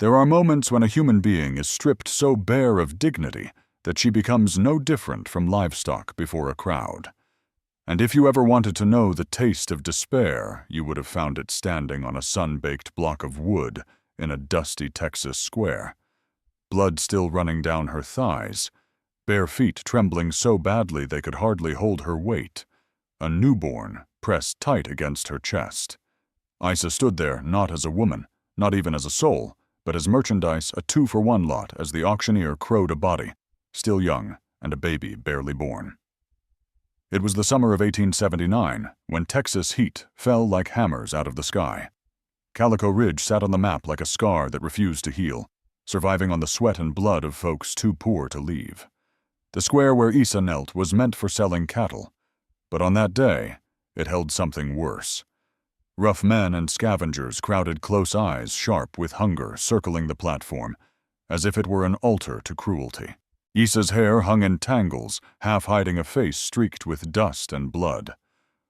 There are moments when a human being is stripped so bare of dignity that she becomes no different from livestock before a crowd. And if you ever wanted to know the taste of despair, you would have found it standing on a sun-baked block of wood in a dusty Texas square. Blood still running down her thighs, bare feet trembling so badly they could hardly hold her weight, a newborn pressed tight against her chest. Isa stood there not as a woman, not even as a soul, but as merchandise, a 2-for-1 lot as the auctioneer crowed a body, still young and a baby barely born. It was the summer of 1879 when Texas heat fell like hammers out of the sky. Calico Ridge sat on the map like a scar that refused to heal, surviving on the sweat and blood of folks too poor to leave. The square where Isa knelt was meant for selling cattle, but on that day it held something worse. Rough men and scavengers crowded close eyes sharp with hunger circling the platform, as if it were an altar to cruelty. Isa's hair hung in tangles, half hiding a face streaked with dust and blood.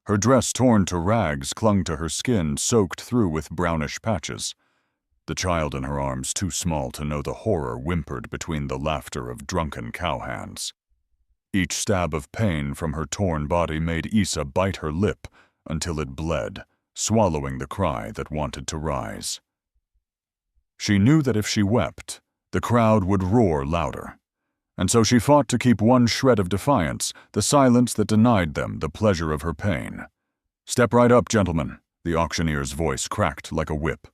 Her dress torn to rags clung to her skin, soaked through with brownish patches. The child in her arms, too small to know the horror, whimpered between the laughter of drunken cowhands. Each stab of pain from her torn body made Isa bite her lip until it bled, swallowing the cry that wanted to rise. She knew that if she wept, the crowd would roar louder. And so she fought to keep one shred of defiance, the silence that denied them the pleasure of her pain. "Step right up, gentlemen," the auctioneer's voice cracked like a whip.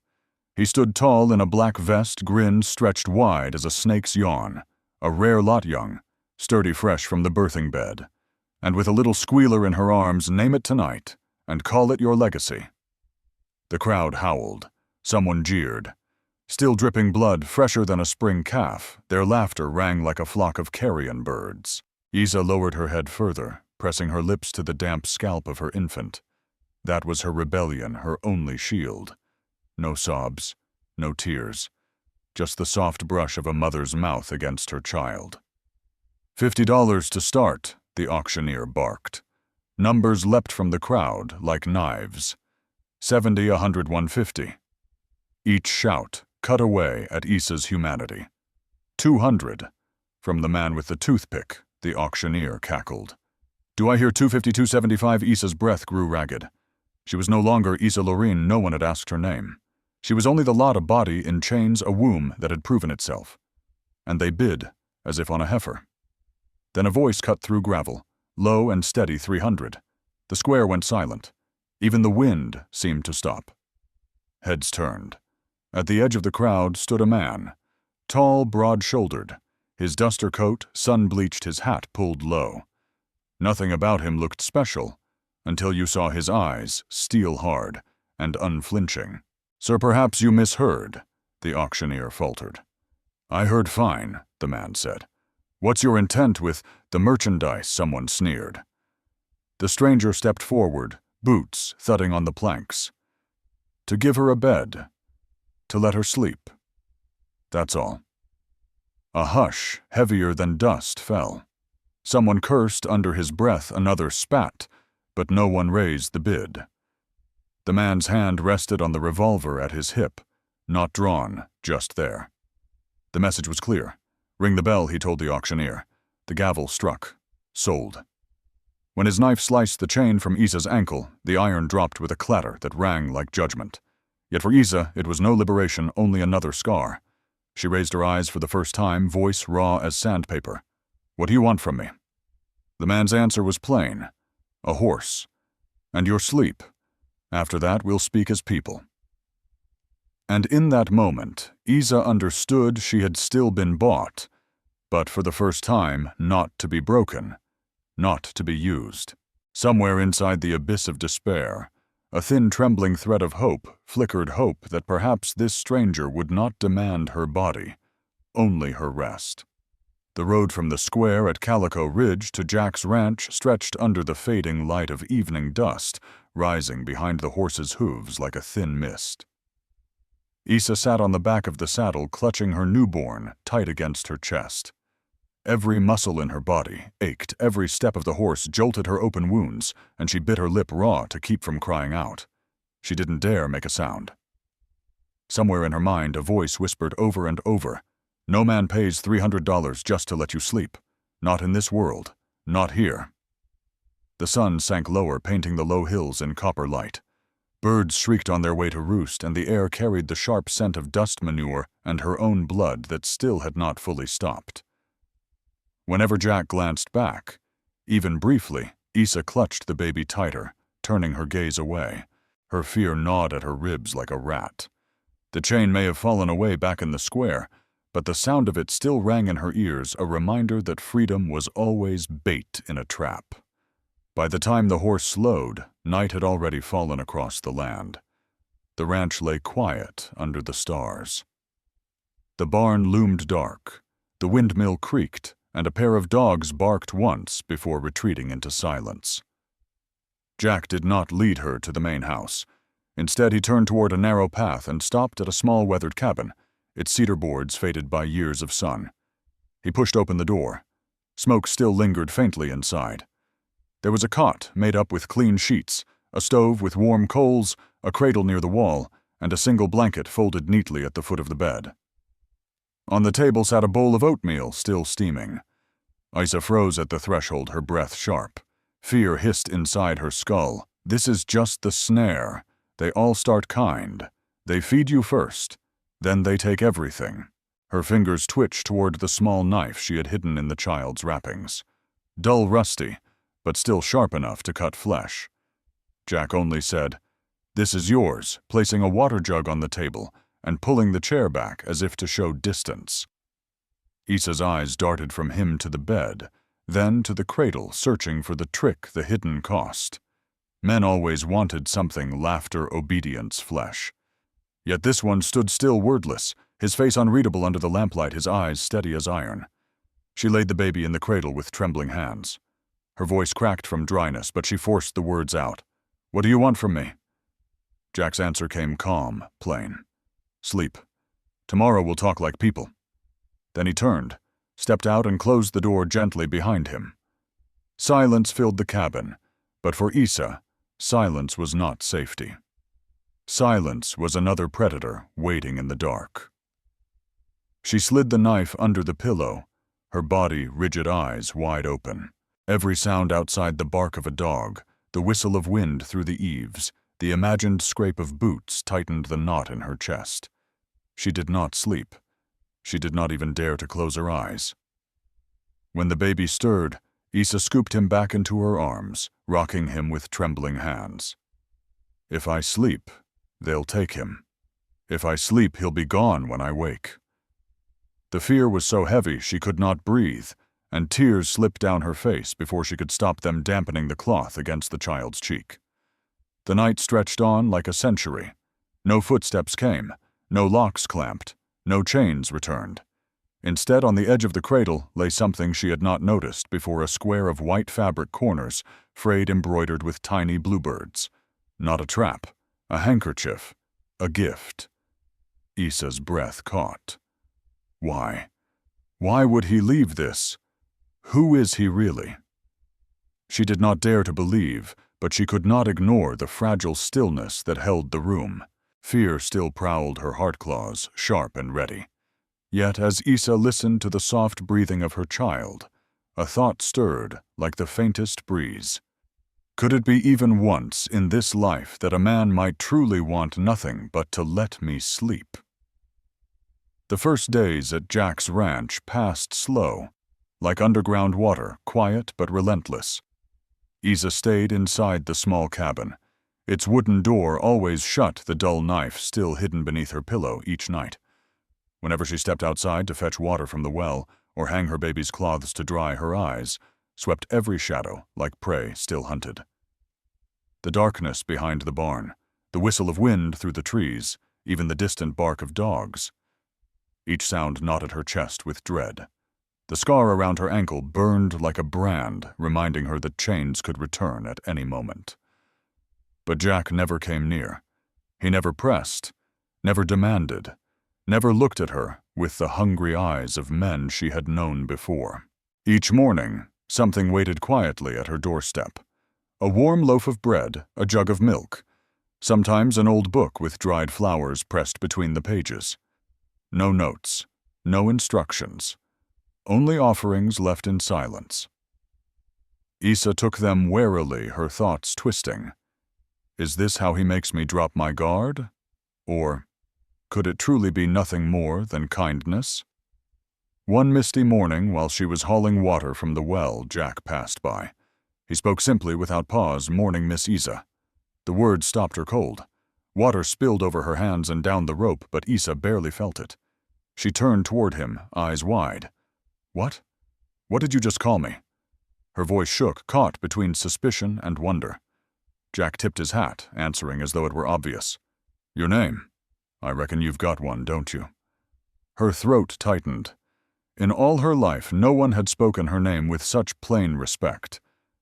He stood tall in a black vest, grin stretched wide as a snake's yawn, a rare lot young, sturdy fresh from the birthing bed, and with a little squealer in her arms, "Name it tonight, and call it your legacy." The crowd howled. Someone jeered. Still dripping blood, fresher than a spring calf, their laughter rang like a flock of carrion birds. Isa lowered her head further, pressing her lips to the damp scalp of her infant. That was her rebellion, her only shield. No sobs, no tears, just the soft brush of a mother's mouth against her child. $50 to start, the auctioneer barked. Numbers leapt from the crowd like knives. 70, 100, 150. Each shout cut away at Isa's humanity. 200, from the man with the toothpick, the auctioneer cackled. "Do I hear 250, 275? Isa's breath grew ragged. She was no longer Isa Loreen, no one had asked her name. She was only the lot, a body in chains, a womb that had proven itself. And they bid, as if on a heifer. Then a voice cut through gravel, low and steady, 300. The square went silent. Even the wind seemed to stop. Heads turned. At the edge of the crowd stood a man, tall, broad-shouldered, his duster coat, sun-bleached, his hat pulled low. Nothing about him looked special, until you saw his eyes, steel-hard and unflinching. "Sir, perhaps you misheard," the auctioneer faltered. "I heard fine," the man said. "What's your intent with the merchandise?" someone sneered. The stranger stepped forward, boots thudding on the planks. "To give her a bed. To let her sleep. That's all." A hush, heavier than dust, fell. Someone cursed under his breath, another spat, but no one raised the bid. The man's hand rested on the revolver at his hip, not drawn, just there. The message was clear. "Ring the bell," he told the auctioneer. The gavel struck. Sold. When his knife sliced the chain from Isa's ankle, the iron dropped with a clatter that rang like judgment. Yet for Isa, it was no liberation, only another scar. She raised her eyes for the first time, voice raw as sandpaper. "What do you want from me?" The man's answer was plain. "A horse. And your sleep. After that, we'll speak as people." And in that moment, Isa understood she had still been bought, but for the first time, not to be broken, not to be used. Somewhere inside the abyss of despair, a thin trembling thread of hope flickered, hope that perhaps this stranger would not demand her body, only her rest. The road from the square at Calico Ridge to Jack's ranch stretched under the fading light of evening dust, rising behind the horse's hooves like a thin mist. Isa sat on the back of the saddle, clutching her newborn tight against her chest. Every muscle in her body ached, every step of the horse jolted her open wounds, and she bit her lip raw to keep from crying out. She didn't dare make a sound. Somewhere in her mind, a voice whispered over and over, "No man pays $300 just to let you sleep. Not in this world. Not here." The sun sank lower, painting the low hills in copper light. Birds shrieked on their way to roost, and the air carried the sharp scent of dust manure and her own blood that still had not fully stopped. Whenever Jack glanced back, even briefly, Isa clutched the baby tighter, turning her gaze away. Her fear gnawed at her ribs like a rat. The chain may have fallen away back in the square, but the sound of it still rang in her ears, a reminder that freedom was always bait in a trap. By the time the horse slowed, night had already fallen across the land. The ranch lay quiet under the stars. The barn loomed dark, the windmill creaked, and a pair of dogs barked once before retreating into silence. Jack did not lead her to the main house. Instead, he turned toward a narrow path and stopped at a small weathered cabin, its cedar boards faded by years of sun. He pushed open the door. Smoke still lingered faintly inside. There was a cot made up with clean sheets, a stove with warm coals, a cradle near the wall, and a single blanket folded neatly at the foot of the bed. On the table sat a bowl of oatmeal, still steaming. Isa froze at the threshold, her breath sharp. Fear hissed inside her skull. This is just the snare. They all start kind. They feed you first. Then they take everything. Her fingers twitched toward the small knife she had hidden in the child's wrappings. Dull rusty, but still sharp enough to cut flesh. Jack only said, "This is yours," placing a water jug on the table and pulling the chair back as if to show distance. Isa's eyes darted from him to the bed, then to the cradle, searching for the trick, the hidden cost. Men always wanted something laughter, obedience, flesh. Yet this one stood still, wordless, his face unreadable under the lamplight, his eyes steady as iron. She laid the baby in the cradle with trembling hands. Her voice cracked from dryness, but she forced the words out. "What do you want from me?" Jack's answer came calm, plain. "Sleep. Tomorrow we'll talk like people." Then he turned, stepped out and closed the door gently behind him. Silence filled the cabin, but for Isa, silence was not safety. Silence was another predator waiting in the dark. She slid the knife under the pillow, her body, rigid eyes wide open. Every sound outside the bark of a dog, the whistle of wind through the eaves, the imagined scrape of boots tightened the knot in her chest. She did not sleep. She did not even dare to close her eyes. When the baby stirred, Isa scooped him back into her arms, rocking him with trembling hands. "If I sleep, they'll take him. If I sleep, he'll be gone when I wake." The fear was so heavy she could not breathe, and tears slipped down her face before she could stop them dampening the cloth against the child's cheek. The night stretched on like a century. No footsteps came, no locks clamped, no chains returned. Instead, on the edge of the cradle lay something she had not noticed before, a square of white fabric corners, frayed embroidered with tiny bluebirds. Not a trap, a handkerchief, a gift. Isa's breath caught. Why? Why would he leave this? Who is he really? She did not dare to believe, but she could not ignore the fragile stillness that held the room. Fear still prowled her heart claws, sharp and ready. Yet as Isa listened to the soft breathing of her child, a thought stirred like the faintest breeze. Could it be even once in this life that a man might truly want nothing but to let me sleep? The first days at Jack's ranch passed slow, like underground water, quiet but relentless. Isa stayed inside the small cabin, its wooden door always shut, the dull knife still hidden beneath her pillow each night. Whenever she stepped outside to fetch water from the well or hang her baby's clothes to dry, her eyes swept every shadow like prey still hunted. The darkness behind the barn, the whistle of wind through the trees, even the distant bark of dogs. Each sound knotted her chest with dread. The scar around her ankle burned like a brand, reminding her that chains could return at any moment. But Jack never came near. He never pressed, never demanded, never looked at her with the hungry eyes of men she had known before. Each morning, something waited quietly at her doorstep. A warm loaf of bread, a jug of milk, Sometimes an old book with dried flowers pressed between the pages. No notes, no instructions, only offerings left in silence. Isa took them warily, her thoughts twisting. Is this how he makes me drop my guard? Or could it truly be nothing more than kindness? One misty morning, while she was hauling water from the well, Jack passed by. He spoke simply, without pause, "Morning, Miss Isa." The words stopped her cold. Water spilled over her hands and down the rope, but Isa barely felt it. She turned toward him, eyes wide. "What? What did you just call me?" Her voice shook, caught between suspicion and wonder. Jack tipped his hat, answering as though it were obvious. "Your name? I reckon you've got one, don't you?" Her throat tightened. In all her life, no one had spoken her name with such plain respect.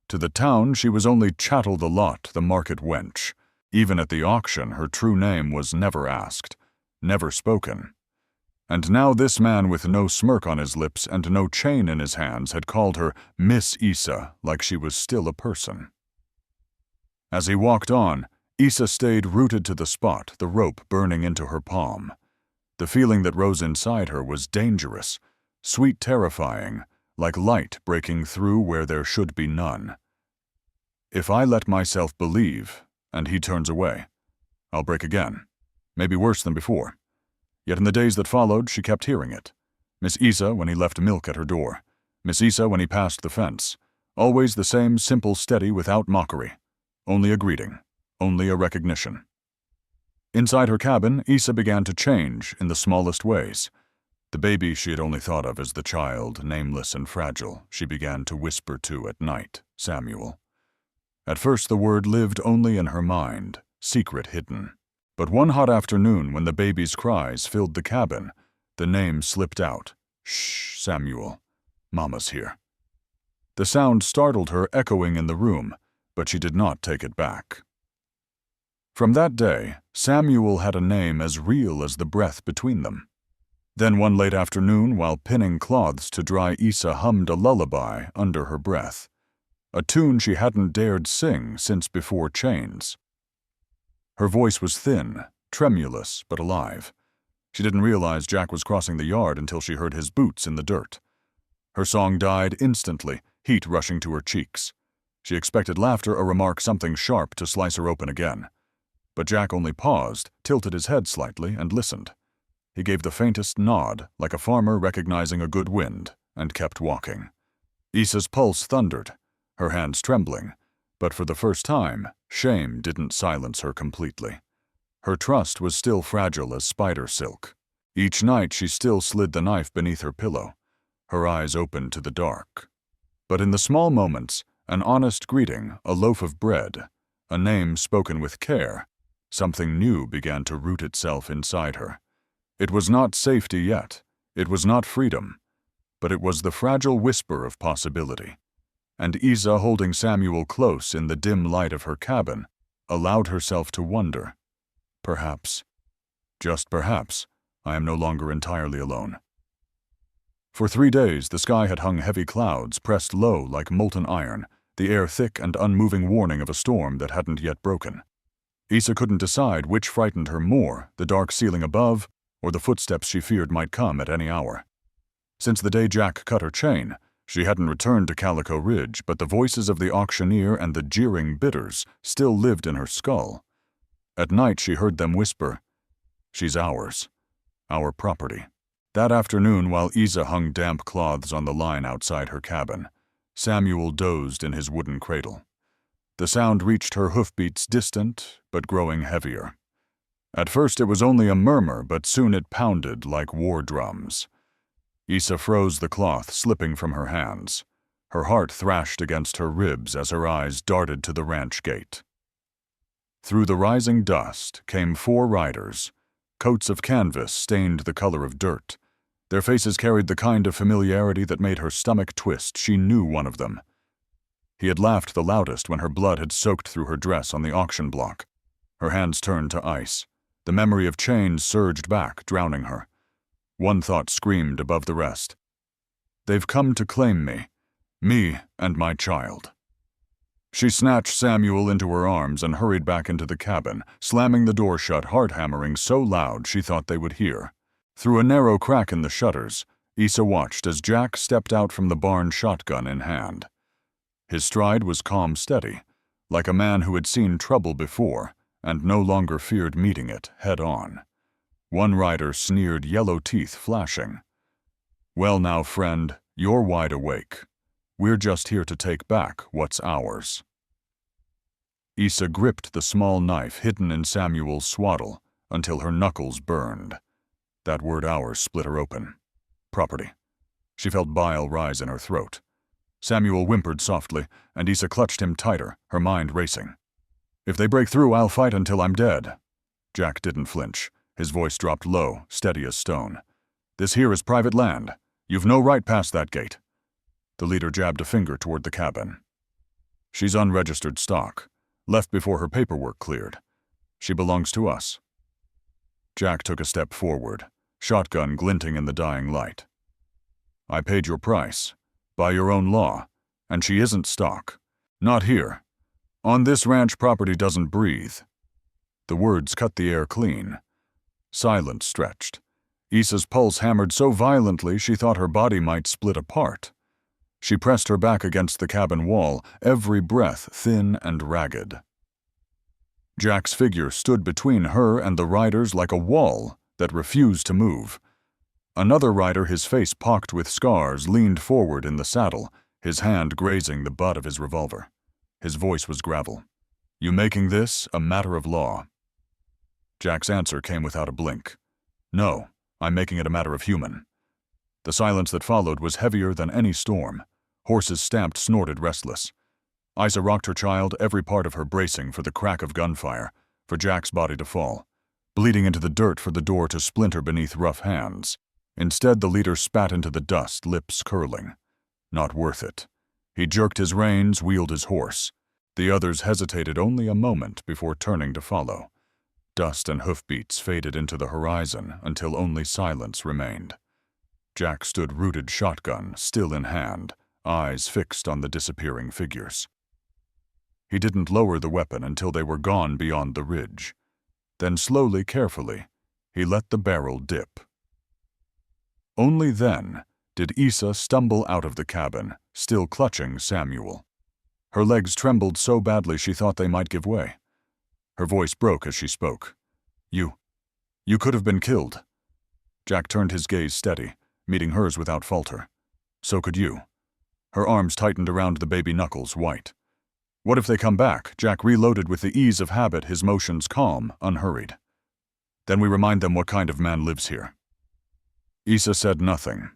To the town, she was only Chattel the Lot, the market wench. Even at the auction, her true name was never asked, never spoken. And now this man with no smirk on his lips and no chain in his hands had called her Miss Isa, like she was still a person. As he walked on, Isa stayed rooted to the spot, the rope burning into her palm. The feeling that rose inside her was dangerous, sweet terrifying, like light breaking through where there should be none. If I let myself believe, and he turns away, I'll break again, maybe worse than before. Yet in the days that followed, she kept hearing it. Miss Isa when he left milk at her door. Miss Isa when he passed the fence. Always the same simple steady without mockery. Only a greeting. Only a recognition. Inside her cabin, Isa began to change in the smallest ways. The baby she had only thought of as the child, nameless and fragile, she began to whisper to at night, Samuel. At first the word lived only in her mind, secret hidden. But one hot afternoon when the baby's cries filled the cabin, the name slipped out. "Shh, Samuel. Mama's here." The sound startled her, echoing in the room, but she did not take it back. From that day, Samuel had a name as real as the breath between them. Then one late afternoon, while pinning cloths to dry, Isa hummed a lullaby under her breath, a tune she hadn't dared sing since before chains. Her voice was thin, tremulous, but alive. She didn't realize Jack was crossing the yard until she heard his boots in the dirt. Her song died instantly, heat rushing to her cheeks. She expected laughter, a remark, something sharp to slice her open again. But Jack only paused, tilted his head slightly, and listened. He gave the faintest nod, like a farmer recognizing a good wind, and kept walking. Isa's pulse thundered, her hands trembling, but for the first time, shame didn't silence her completely. Her trust was still fragile as spider silk. Each night she still slid the knife beneath her pillow, her eyes open to the dark. But in the small moments, an honest greeting, a loaf of bread, a name spoken with care, something new began to root itself inside her. It was not safety yet, it was not freedom, but it was the fragile whisper of possibility. And Isa, holding Samuel close in the dim light of her cabin, allowed herself to wonder. Perhaps, just perhaps, I am no longer entirely alone. For 3 days the sky had hung heavy clouds pressed low like molten iron, the air thick and unmoving warning of a storm that hadn't yet broken. Isa couldn't decide which frightened her more, the dark ceiling above, or the footsteps she feared might come at any hour. Since the day Jack cut her chain, she hadn't returned to Calico Ridge, but the voices of the auctioneer and the jeering bidders still lived in her skull. At night she heard them whisper, "She's ours, our property." That afternoon, while Isa hung damp cloths on the line outside her cabin, Samuel dozed in his wooden cradle. The sound reached her hoofbeats, distant, but growing heavier. At first it was only a murmur, but soon it pounded like war drums. Isa froze the cloth, slipping from her hands. Her heart thrashed against her ribs as her eyes darted to the ranch gate. Through the rising dust came 4 riders. Coats of canvas stained the color of dirt. Their faces carried the kind of familiarity that made her stomach twist. She knew one of them. He had laughed the loudest when her blood had soaked through her dress on the auction block. Her hands turned to ice. The memory of chains surged back, drowning her. One thought screamed above the rest. They've come to claim me and my child. She snatched Samuel into her arms and hurried back into the cabin, slamming the door shut, heart-hammering so loud she thought they would hear. Through a narrow crack in the shutters, Issa watched as Jack stepped out from the barn, shotgun in hand. His stride was calm, steady, like a man who had seen trouble before and no longer feared meeting it head-on. One rider sneered, yellow teeth flashing. "Well now, friend, you're wide awake. We're just here to take back what's ours." Issa gripped the small knife hidden in Samuel's swaddle until her knuckles burned. That word ours split her open. Property. She felt bile rise in her throat. Samuel whimpered softly, and Issa clutched him tighter, her mind racing. "If they break through, I'll fight until I'm dead." Jack didn't flinch. His voice dropped low, steady as stone. "This here is private land. You've no right past that gate." The leader jabbed a finger toward the cabin. "She's unregistered stock, left before her paperwork cleared. She belongs to us." Jack took a step forward, shotgun glinting in the dying light. "I paid your price, by your own law, and she isn't stock. Not here. On this ranch, property doesn't breathe." The words cut the air clean. Silence stretched. Issa's pulse hammered so violently she thought her body might split apart. She pressed her back against the cabin wall, every breath thin and ragged. Jack's figure stood between her and the riders like a wall that refused to move. Another rider, his face pocked with scars, leaned forward in the saddle, his hand grazing the butt of his revolver. His voice was gravel. "You making this a matter of law?" Jack's answer came without a blink. "No, I'm making it a matter of human." The silence that followed was heavier than any storm. Horses stamped, snorted, restless. Issa rocked her child, every part of her bracing for the crack of gunfire, for Jack's body to fall, bleeding into the dirt for the door to splinter beneath rough hands. Instead, the leader spat into the dust, lips curling. Not worth it. He jerked his reins, wheeled his horse. The others hesitated only a moment before turning to follow. Dust and hoofbeats faded into the horizon until only silence remained. Jack stood rooted, shotgun still in hand, eyes fixed on the disappearing figures. He didn't lower the weapon until they were gone beyond the ridge. Then slowly, carefully, he let the barrel dip. Only then did Issa stumble out of the cabin, still clutching Samuel. Her legs trembled so badly she thought they might give way. Her voice broke as she spoke. You could have been killed." Jack turned his gaze steady, meeting hers without falter. "So could you." Her arms tightened around the baby knuckles, white. "What if they come back?" Jack reloaded with the ease of habit, his motions calm, unhurried. "Then we remind them what kind of man lives here." Issa said nothing.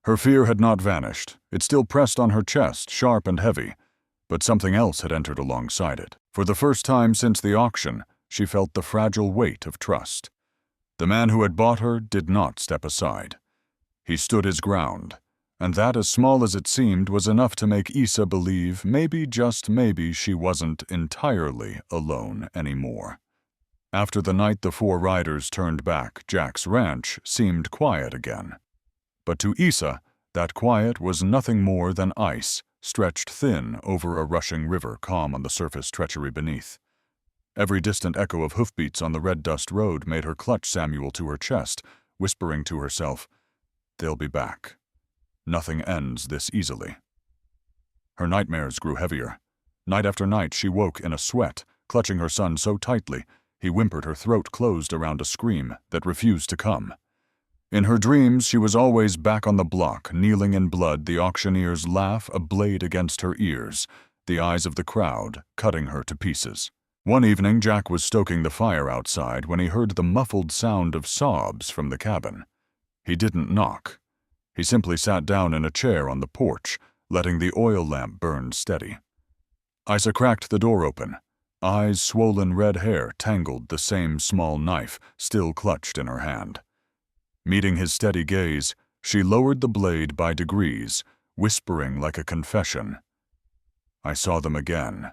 Her fear had not vanished. It still pressed on her chest, sharp and heavy, but something else had entered alongside it. For the first time since the auction, she felt the fragile weight of trust. The man who had bought her did not step aside. He stood his ground, and that, as small as it seemed, was enough to make Issa believe maybe, just maybe, she wasn't entirely alone anymore. After the night the four riders turned back, Jack's ranch seemed quiet again. But to Issa, that quiet was nothing more than ice, stretched thin over a rushing river, calm on the surface treachery beneath. Every distant echo of hoofbeats on the red dust road made her clutch Samuel to her chest, whispering to herself, "They'll be back. Nothing ends this easily." Her nightmares grew heavier. Night after night she woke in a sweat, clutching her son so tightly he whimpered, her throat closed around a scream that refused to come. In her dreams she was always back on the block, kneeling in blood, the auctioneer's laugh a blade against her ears, the eyes of the crowd cutting her to pieces. One evening Jack was stoking the fire outside when he heard the muffled sound of sobs from the cabin. He didn't knock. He simply sat down in a chair on the porch, letting the oil lamp burn steady. Issa cracked the door open. Eyes, swollen, red hair tangled the same small knife still clutched in her hand. Meeting his steady gaze, she lowered the blade by degrees, whispering like a confession, "I saw them again.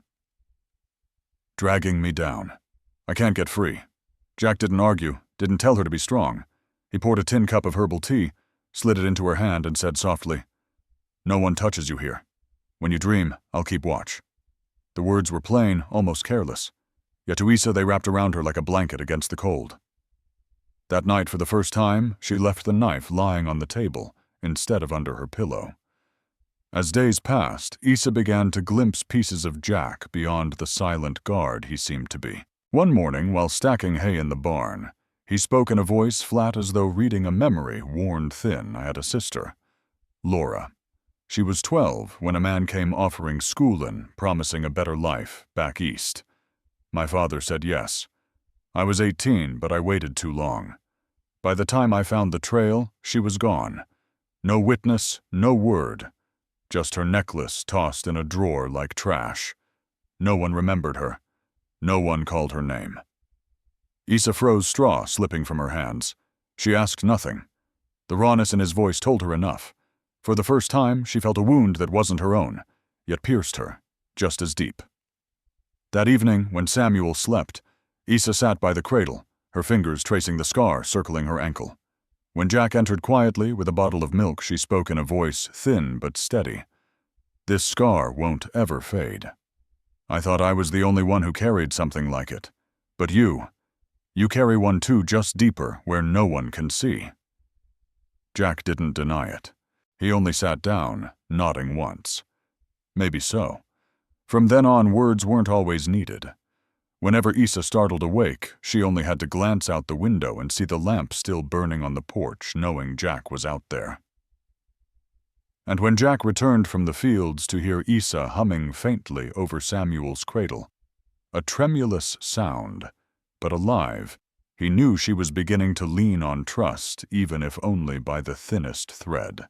Dragging me down. I can't get free." Jack didn't argue, didn't tell her to be strong. He poured a tin cup of herbal tea, slid it into her hand, and said softly, "No one touches you here. When you dream, I'll keep watch." The words were plain, almost careless, yet to Issa they wrapped around her like a blanket against the cold. That night, for the first time, she left the knife lying on the table instead of under her pillow. As days passed, Issa began to glimpse pieces of Jack beyond the silent guard he seemed to be. One morning, while stacking hay in the barn, he spoke in a voice flat as though reading a memory worn thin. I had a sister, Laura. She was 12 when a man came offering schoolin', promising a better life back east. My father said yes. I was 18, but I waited too long. By the time I found the trail, she was gone. No witness, no word. Just her necklace tossed in a drawer like trash. No one remembered her. No one called her name. Issa froze straw slipping from her hands. She asked nothing. The rawness in his voice told her enough. For the first time, she felt a wound that wasn't her own, yet pierced her, just as deep. That evening, when Samuel slept, Issa sat by the cradle, her fingers tracing the scar circling her ankle. When Jack entered quietly with a bottle of milk, she spoke in a voice thin but steady. "This scar won't ever fade. I thought I was the only one who carried something like it. But you carry one too, just deeper, where no one can see." Jack didn't deny it. He only sat down, nodding once. Maybe so. From then on, words weren't always needed. Whenever Issa startled awake, she only had to glance out the window and see the lamp still burning on the porch, knowing Jack was out there. And when Jack returned from the fields to hear Issa humming faintly over Samuel's cradle, a tremulous sound, but alive, he knew she was beginning to lean on trust, even if only by the thinnest thread.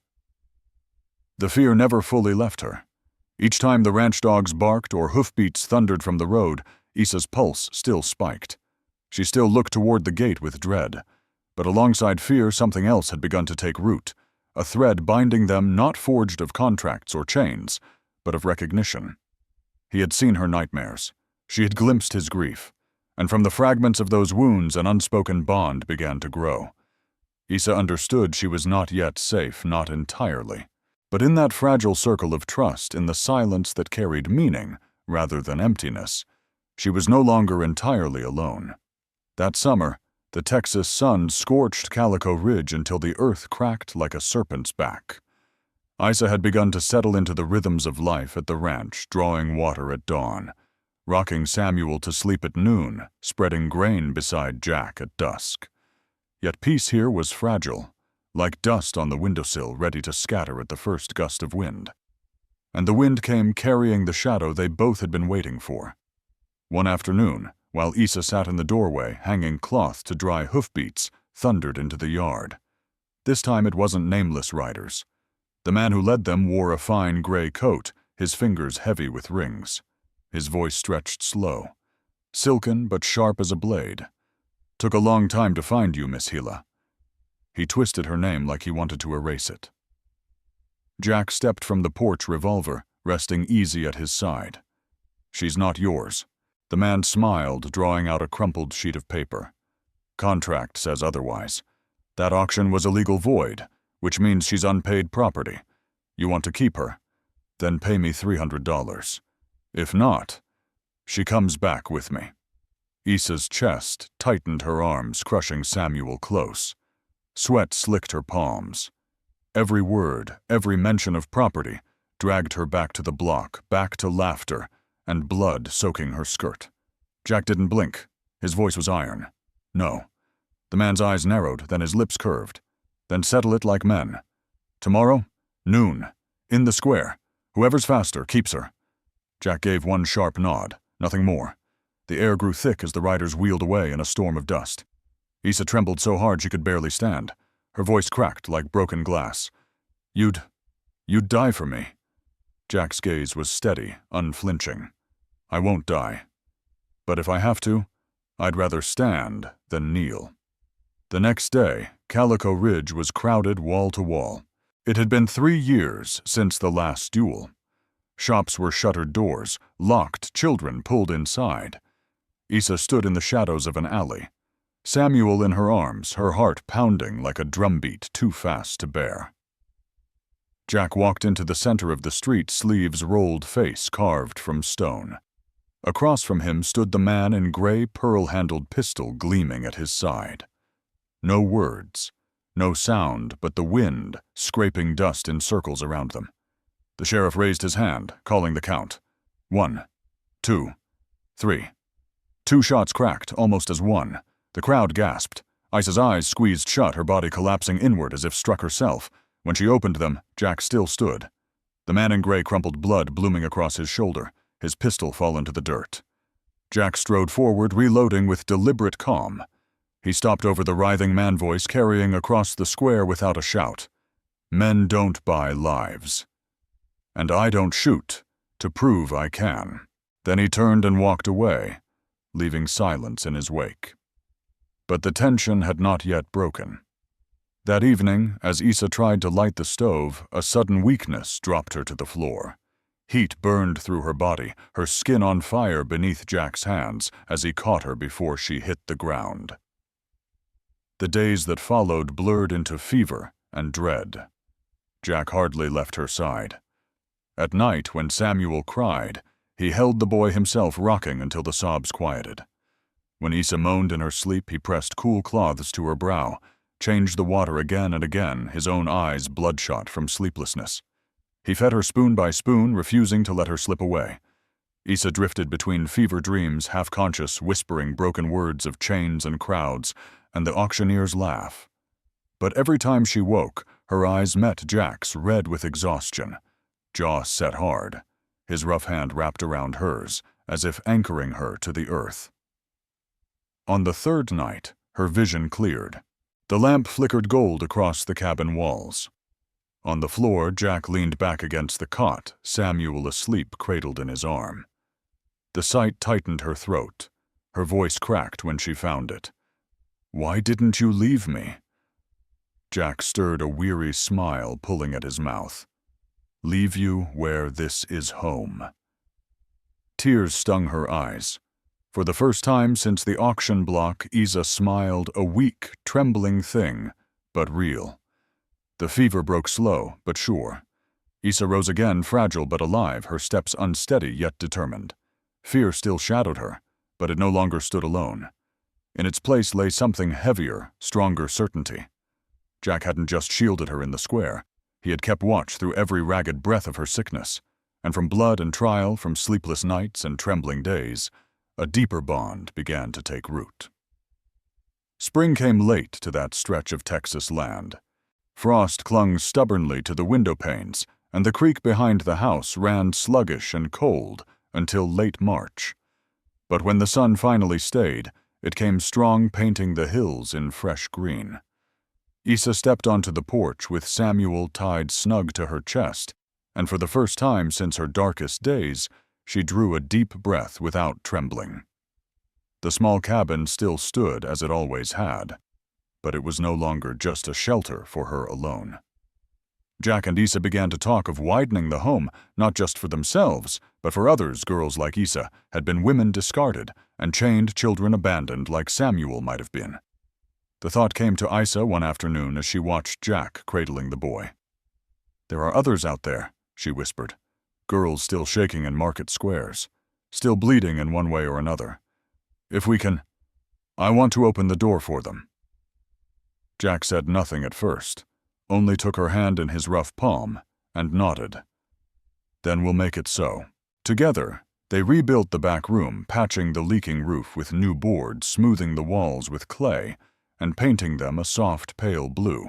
The fear never fully left her. Each time the ranch dogs barked or hoofbeats thundered from the road, Issa's pulse still spiked. She still looked toward the gate with dread. But alongside fear, something else had begun to take root, a thread binding them not forged of contracts or chains, but of recognition. He had seen her nightmares. She had glimpsed his grief. And from the fragments of those wounds, an unspoken bond began to grow. Issa understood she was not yet safe, not entirely. But in that fragile circle of trust, in the silence that carried meaning rather than emptiness, she was no longer entirely alone. That summer, the Texas sun scorched Calico Ridge until the earth cracked like a serpent's back. Issa had begun to settle into the rhythms of life at the ranch, drawing water at dawn, rocking Samuel to sleep at noon, spreading grain beside Jack at dusk. Yet peace here was fragile, like dust on the windowsill ready to scatter at the first gust of wind. And the wind came carrying the shadow they both had been waiting for. One afternoon, while Issa sat in the doorway, hanging cloth to dry hoofbeats, thundered into the yard. This time it wasn't nameless riders. The man who led them wore a fine gray coat, his fingers heavy with rings. His voice stretched slow, silken but sharp as a blade. "Took a long time to find you, Miss Gila." He twisted her name like he wanted to erase it. Jack stepped from the porch, revolver resting easy at his side. "She's not yours." The man smiled, drawing out a crumpled sheet of paper. "Contract says otherwise. That auction was a legal void, which means she's unpaid property. You want to keep her? Then pay me $300. If not, she comes back with me." Issa's chest tightened her arms, crushing Samuel close. Sweat slicked her palms. Every word, every mention of property, dragged her back to the block, back to laughter, and blood soaking her skirt. Jack didn't blink. His voice was iron. "No." The man's eyes narrowed, then his lips curved. "Then settle it like men. Tomorrow, noon, in the square. Whoever's faster keeps her." Jack gave one sharp nod, nothing more. The air grew thick as the riders wheeled away in a storm of dust. Issa trembled so hard she could barely stand. Her voice cracked like broken glass. You'd die for me." Jack's gaze was steady, unflinching. "I won't die. But if I have to, I'd rather stand than kneel." The next day, Calico Ridge was crowded wall to wall. It had been 3 years since the last duel. Shops were shuttered doors, locked, children pulled inside. Issa stood in the shadows of an alley. Samuel in her arms, her heart pounding like a drumbeat too fast to bear. Jack walked into the center of the street, sleeves rolled, face carved from stone. Across from him stood the man in gray pearl-handled pistol gleaming at his side. No words, no sound but the wind scraping dust in circles around them. The sheriff raised his hand, calling the count. 1, 2, 3. 2 shots cracked, almost as one. The crowd gasped. Isa's eyes squeezed shut, her body collapsing inward as if struck herself. When she opened them, Jack still stood. The man in gray crumpled blood blooming across his shoulder, his pistol fallen to the dirt. Jack strode forward, reloading with deliberate calm. He stopped over the writhing man voice carrying across the square without a shout. Men don't buy lives. And I don't shoot, to prove I can. Then he turned and walked away, leaving silence in his wake. But the tension had not yet broken. That evening, as Isa tried to light the stove, a sudden weakness dropped her to the floor. Heat burned through her body, her skin on fire beneath Jack's hands as he caught her before she hit the ground. The days that followed blurred into fever and dread. Jack hardly left her side. At night, when Samuel cried, he held the boy himself, rocking until the sobs quieted. When Isa moaned in her sleep, he pressed cool cloths to her brow, changed the water again and again, his own eyes bloodshot from sleeplessness. He fed her spoon by spoon, refusing to let her slip away. Isa drifted between fever dreams, half-conscious, whispering broken words of chains and crowds, and the auctioneer's laugh. But every time she woke, her eyes met Jack's, red with exhaustion. Jaw set hard, his rough hand wrapped around hers, as if anchoring her to the earth. On the third night, her vision cleared. The lamp flickered gold across the cabin walls. On the floor, Jack leaned back against the cot, Samuel asleep cradled in his arm. The sight tightened her throat. Her voice cracked when she found it. "Why didn't you leave me?" Jack stirred a weary smile pulling at his mouth. "Leave you where this is home." Tears stung her eyes. For the first time since the auction block, Isa smiled, a weak, trembling thing, but real. The fever broke slow, but sure. Isa rose again, fragile but alive, her steps unsteady yet determined. Fear still shadowed her, but it no longer stood alone. In its place lay something heavier, stronger certainty. Jack hadn't just shielded her in the square. He had kept watch through every ragged breath of her sickness, and from blood and trial, from sleepless nights and trembling days, a deeper bond began to take root. Spring came late to that stretch of Texas land. Frost clung stubbornly to the window panes, and the creek behind the house ran sluggish and cold until late March. But when the sun finally stayed, it came strong, painting the hills in fresh green. Isa stepped onto the porch with Samuel tied snug to her chest, and for the first time since her darkest days, she drew a deep breath without trembling. The small cabin still stood as it always had, but it was no longer just a shelter for her alone. Jack and Isa began to talk of widening the home, not just for themselves, but for others. Girls like Isa had been women discarded, and chained children abandoned like Samuel might have been. The thought came to Isa one afternoon as she watched Jack cradling the boy. "There are others out there," she whispered. "Girls still shaking in market squares, still bleeding in one way or another. If we can, I want to open the door for them." Jack said nothing at first, only took her hand in his rough palm and nodded. "Then we'll make it so." Together, they rebuilt the back room, patching the leaking roof with new boards, smoothing the walls with clay, and painting them a soft pale blue.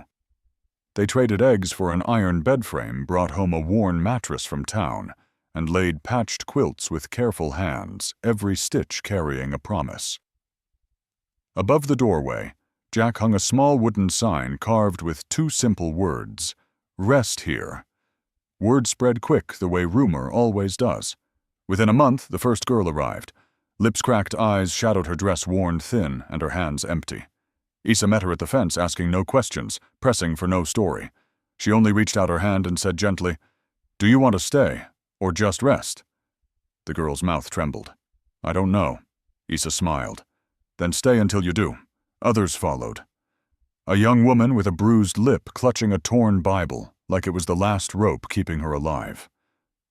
They traded eggs for an iron bed frame, brought home a worn mattress from town, and laid patched quilts with careful hands, every stitch carrying a promise. Above the doorway, Jack hung a small wooden sign carved with 2 simple words, "Rest here." Word spread quick the way rumor always does. Within a month, the first girl arrived. Lips-cracked eyes shadowed her dress worn thin and her hands empty. Isa met her at the fence, asking no questions, pressing for no story. She only reached out her hand and said gently, "Do you want to stay, or just rest?" The girl's mouth trembled. "I don't know." Isa smiled. "Then stay until you do." Others followed. A young woman with a bruised lip clutching a torn Bible, like it was the last rope keeping her alive.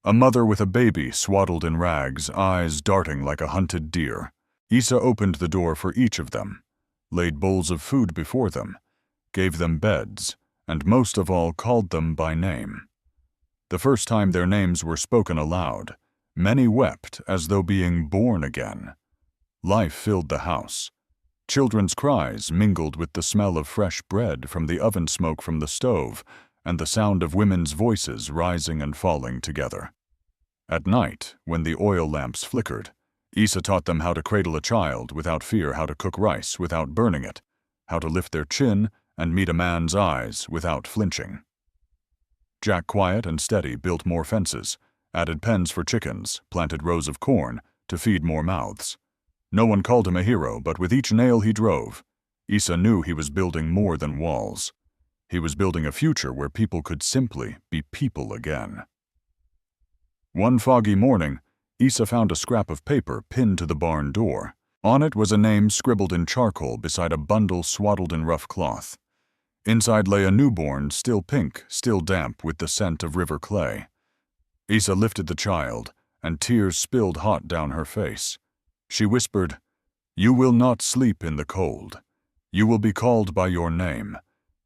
A mother with a baby swaddled in rags, eyes darting like a hunted deer. Isa opened the door for each of them, laid bowls of food before them, gave them beds, and most of all called them by name. The first time their names were spoken aloud, many wept as though being born again. Life filled the house. Children's cries mingled with the smell of fresh bread from the oven smoke from the stove and the sound of women's voices rising and falling together. At night, when the oil lamps flickered, Isa taught them how to cradle a child without fear, how to cook rice without burning it, how to lift their chin and meet a man's eyes without flinching. Jack, quiet and steady, built more fences, added pens for chickens, planted rows of corn to feed more mouths. No one called him a hero, but with each nail he drove, Isa knew he was building more than walls. He was building a future where people could simply be people again. One foggy morning, Isa found a scrap of paper pinned to the barn door. On it was a name scribbled in charcoal beside a bundle swaddled in rough cloth. Inside lay a newborn, still pink, still damp with the scent of river clay. Isa lifted the child, and tears spilled hot down her face. She whispered, "You will not sleep in the cold. You will be called by your name.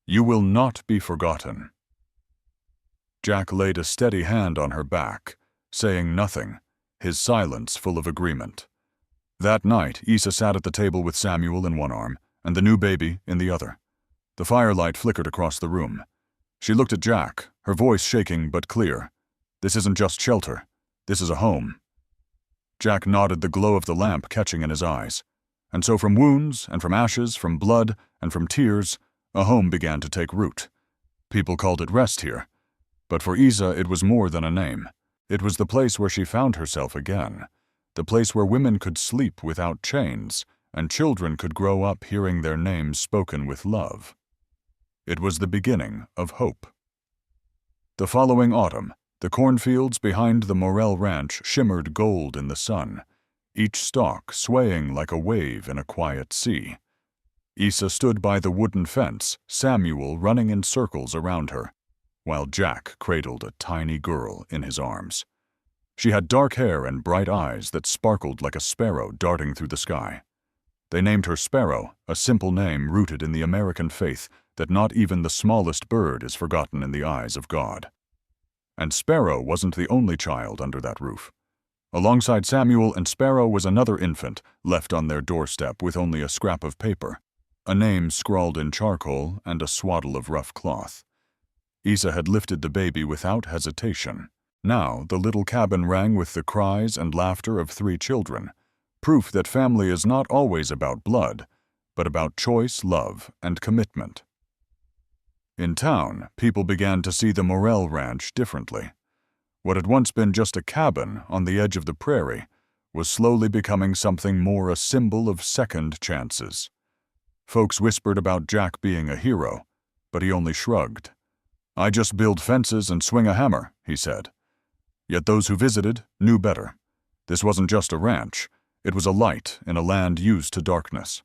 You will not be forgotten." Jack laid a steady hand on her back, saying nothing, his silence full of agreement. That night, Isa sat at the table with Samuel in one arm and the new baby in the other. The firelight flickered across the room. She looked at Jack, her voice shaking but clear. "This isn't just shelter. This is a home." Jack nodded, the glow of the lamp catching in his eyes. And so from wounds, and from ashes, from blood, and from tears, a home began to take root. People called it rest here. But for Isa, it was more than a name. It was the place where she found herself again. The place where women could sleep without chains, and children could grow up hearing their names spoken with love. It was the beginning of hope. The following autumn, the cornfields behind the Morel Ranch shimmered gold in the sun, each stalk swaying like a wave in a quiet sea. Isa stood by the wooden fence, Samuel running in circles around her, while Jack cradled a tiny girl in his arms. She had dark hair and bright eyes that sparkled like a sparrow darting through the sky. They named her Sparrow, a simple name rooted in the American faith that not even the smallest bird is forgotten in the eyes of God. And Sparrow wasn't the only child under that roof. Alongside Samuel and Sparrow was another infant left on their doorstep with only a scrap of paper, a name scrawled in charcoal and a swaddle of rough cloth. Isa had lifted the baby without hesitation. Now the little cabin rang with the cries and laughter of 3 children, proof that family is not always about blood, but about choice, love, and commitment. In town, people began to see the Morel Ranch differently. What had once been just a cabin on the edge of the prairie was slowly becoming something more, a symbol of second chances. Folks whispered about Jack being a hero, but he only shrugged. "I just build fences and swing a hammer," he said. Yet those who visited knew better. This wasn't just a ranch, it was a light in a land used to darkness.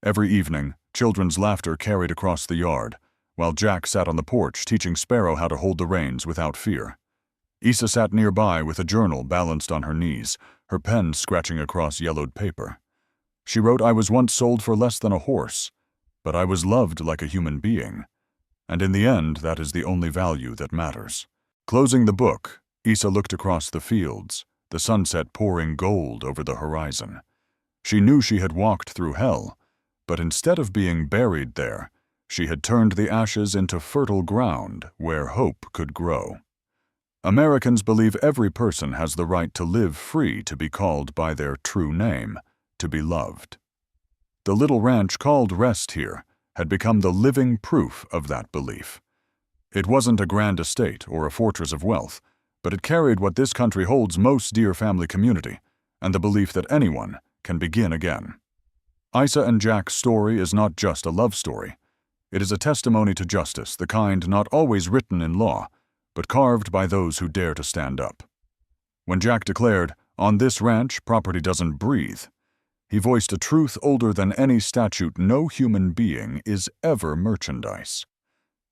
Every evening, children's laughter carried across the yard, while Jack sat on the porch teaching Sparrow how to hold the reins without fear. Isa sat nearby with a journal balanced on her knees, her pen scratching across yellowed paper. She wrote, "I was once sold for less than a horse, but I was loved like a human being. And in the end, that is the only value that matters." Closing the book, Isa looked across the fields, the sunset pouring gold over the horizon. She knew she had walked through hell, but instead of being buried there, she had turned the ashes into fertile ground where hope could grow. Americans believe every person has the right to live free, to be called by their true name, to be loved. The little ranch called Rest here had become the living proof of that belief. It wasn't a grand estate or a fortress of wealth, but it carried what this country holds most dear, family community, and the belief that anyone can begin again. Isa and Jack's story is not just a love story. It is a testimony to justice, the kind not always written in law, but carved by those who dare to stand up. When Jack declared, "On this ranch, property doesn't breathe," he voiced a truth older than any statute: no human being is ever merchandise.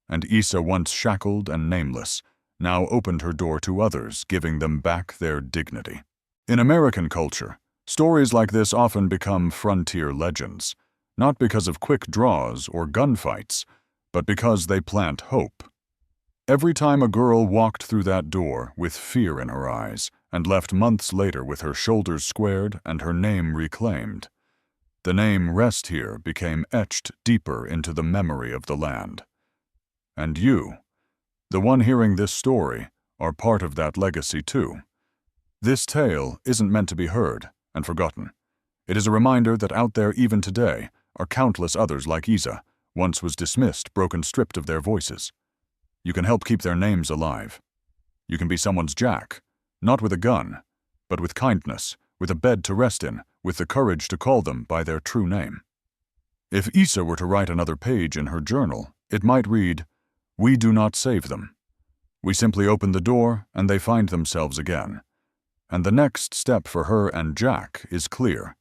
And Isa, once shackled and nameless, now opened her door to others, giving them back their dignity. In American culture, stories like this often become frontier legends, not because of quick draws or gunfights, but because they plant hope. Every time a girl walked through that door with fear in her eyes and left months later with her shoulders squared and her name reclaimed, the name Rest Here became etched deeper into the memory of the land. And you, the one hearing this story, are part of that legacy too. This tale isn't meant to be heard and forgotten. It is a reminder that out there even today are countless others like Isa, once was dismissed, broken, stripped of their voices. You can help keep their names alive. You can be someone's Jack, not with a gun, but with kindness, with a bed to rest in, with the courage to call them by their true name. If Isa were to write another page in her journal, it might read, "We do not save them. We simply open the door and they find themselves again." And the next step for her and Jack is clear.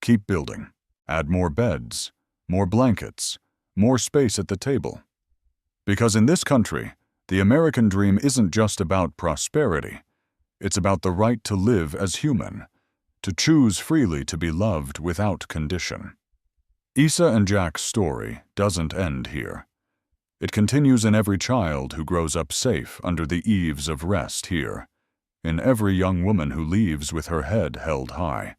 Keep building. Add more beds, more blankets, more space at the table. Because in this country, the American dream isn't just about prosperity. It's about the right to live as human, to choose freely to be loved without condition. Isa and Jack's story doesn't end here. It continues in every child who grows up safe under the eaves of Rest Here, in every young woman who leaves with her head held high.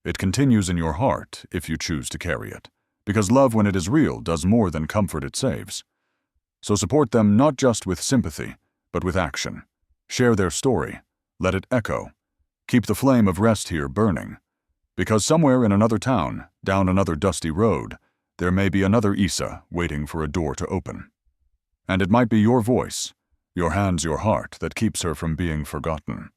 It continues in your heart if you choose to carry it, because love, when it is real, does more than comfort it saves. So support them not just with sympathy, but with action. Share their story. Let it echo. Keep the flame of Rest Here burning. Because somewhere in another town, down another dusty road, there may be another Isa waiting for a door to open. And it might be your voice, your hands, your heart that keeps her from being forgotten.